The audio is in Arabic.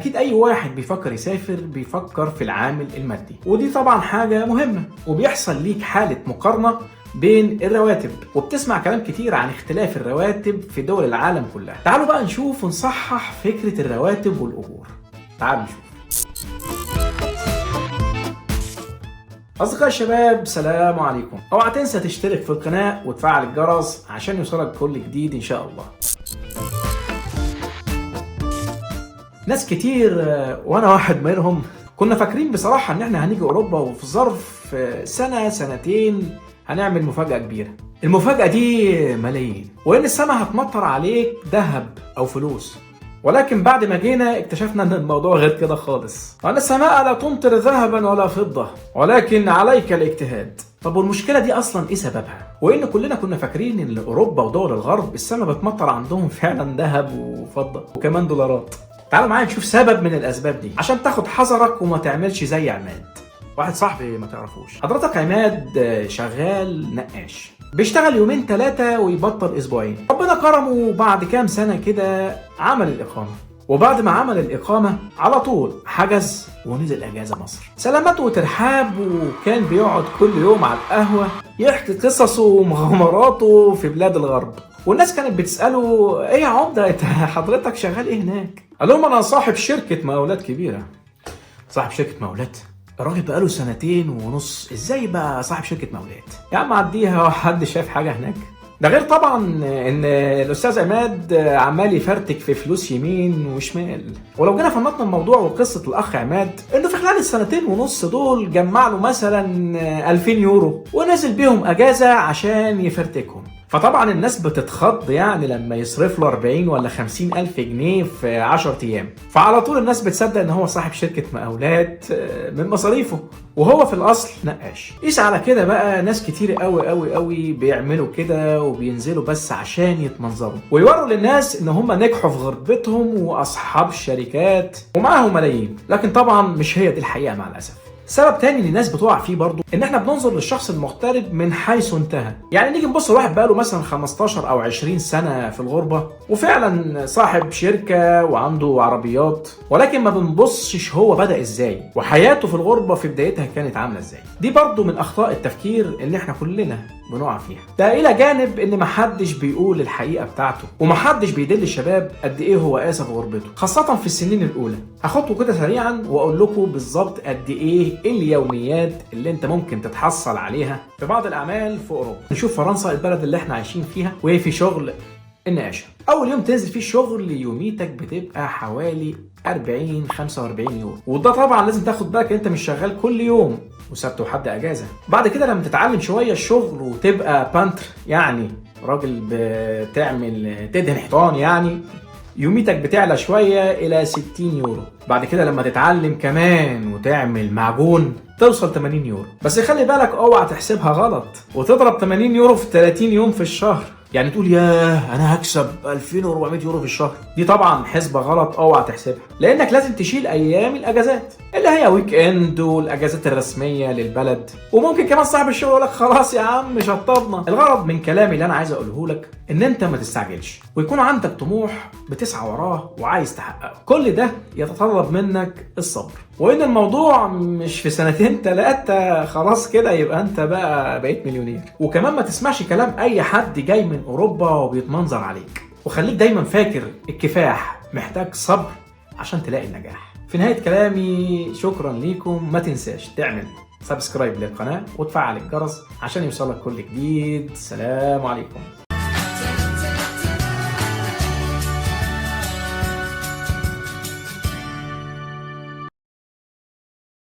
اكيد اي واحد بيفكر يسافر بيفكر في العامل المادي، ودي طبعا حاجة مهمة، وبيحصل ليك حالة مقارنة بين الرواتب، وبتسمع كلام كتير عن اختلاف الرواتب في دول العالم كلها. تعالوا بقى نشوف ونصحح فكرة الرواتب والأجور. تعالوا نشوف. أصدقائي الشباب، سلام عليكم. اوعى تنسى تشترك في القناة وتفعل الجرس عشان يوصلك كل جديد إن شاء الله. ناس كتير وأنا واحد منهم كنا فاكرين بصراحة إن إحنا هنيجي أوروبا وفي ظرف سنة سنتين هنعمل مفاجأة كبيرة. المفاجأة دي ملايين، وإن السما هتمطر عليك ذهب أو فلوس. ولكن بعد ما جينا اكتشفنا ان الموضوع غير كده خالص، وان السماء لا تمطر ذهبا ولا فضة ولكن عليك الاجتهاد. طب والمشكلة دي اصلا ايه سببها؟ وان كلنا كنا فاكرين ان اوروبا ودول الغرب السماء بتمطر عندهم فعلا ذهب وفضة وكمان دولارات. تعالوا معايا نشوف سبب من الاسباب دي عشان تاخد حذرك وما تعملش زي عماد. واحد صاحبي ما تعرفوش. حضرتك عماد شغال نقاش، بيشتغل يومين 3 ويبطل اسبوعين. ربنا كرمه بعد كام سنة كده عمل الإقامة، وبعد ما عمل الإقامة على طول حجز ونزل أجازة مصر. سلامته وترحاب، وكان بيقعد كل يوم على القهوة يحكي قصصه ومغامراته في بلاد الغرب. والناس كانت بتسأله ايه يا عمدة انت حضرتك شغال ايه هناك؟ قال لهم انا صاحب شركة مقاولات كبيرة. صاحب شركة مقاولات؟ الراجل بقاله 2.5 سنين، ازاي بقى صاحب شركة مقاولات؟ يا عم عديها، حد شايف حاجة هناك؟ ده غير طبعا ان الاستاذ عماد عمال يفرتك في فلوس يمين وشمال. ولو جينا فنطنا الموضوع وقصة الاخ عماد، انه في خلال ال2.5 سنين دول جمع له مثلا 2000 يورو ونزل بيهم اجازة عشان يفرتكهم. فطبعا الناس بتتخض يعني لما يصرف له 40 ولا 50 ألف جنيه في 10 أيام. فعلى طول الناس بتصدق ان هو صاحب شركة مقاولات من مصاريفه، وهو في الأصل نقاش. قيس على كده بقى ناس كتير قوي قوي قوي بيعملوا كده وبينزلوا بس عشان يتمنظروا ويوروا للناس ان هم نجحوا في غربتهم واصحاب الشركات ومعاهم ملايين، لكن طبعا مش هي دي الحقيقة مع الأسف. سبب تاني اللي الناس بتقع فيه برضو ان احنا بننظر للشخص المغترب من حيث انتهى. يعني نيجي نبص لواحد بقاله مثلا 15 او 20 سنة في الغربة وفعلا صاحب شركة وعنده عربيات، ولكن ما بنبصش هو بدأ ازاي وحياته في الغربة في بدايتها كانت عاملة ازاي. دي برضو من اخطاء التفكير اللي احنا كلنا بنقع فيها. ده الى جانب ان محدش بيقول الحقيقة بتاعته، ومحدش بيدل الشباب قد ايه هو قاسى في غربته خاصة في السنين الاولى. هاخدكم كده سريعا واقول لكم بالظبط قد ايه اليوميات اللي انت ممكن تتحصل عليها في بعض الاعمال في اوروبا. نشوف فرنسا البلد اللي احنا عايشين فيها، وهي في شغل النقاشة. اول يوم تنزل فيه الشغل يوميتك بتبقى حوالي 40-45 يورو، وده طبعا لازم تاخد بالك انت مش شغال كل يوم وسبت وحد اجازة. بعد كده لما تتعلم شوية الشغل وتبقى بانتر، يعني راجل تدهن حيطان، يعني يوميتك بتعلى شوية إلى 60 يورو. بعد كده لما تتعلم كمان وتعمل معجون توصل 80 يورو. بس خلي بالك اوعى تحسبها غلط وتضرب 80 يورو في 30 يوم في الشهر، يعني تقول ياه انا هكسب 2400 يورو في الشهر. دي طبعا حسبة غلط، اوعى تحسبها، لانك لازم تشيل ايام الاجازات اللي هي ويك اند والاجازات الرسمية للبلد. وممكن كمان صاحب الشغل يقول لك خلاص يا عم شطبنا. الغرض من كلامي اللي انا عايز اقوله لك ان انت ما تستعجلش، ويكون عندك طموح بتسعى وراه وعايز تحققه. كل ده يتطلب منك الصبر، وان الموضوع مش في 2-3 خلاص كده يبقى انت بقيت مليونير. وكمان ما تسمعش كلام اي حد جاي من اوروبا وبيتمنظر عليك، وخليك دايما فاكر الكفاح محتاج صبر عشان تلاقي النجاح. في نهاية كلامي شكرا ليكم، ما تنساش تعمل سبسكرايب للقناة وتفعل الجرس عشان يوصلك كل جديد. سلام عليكم.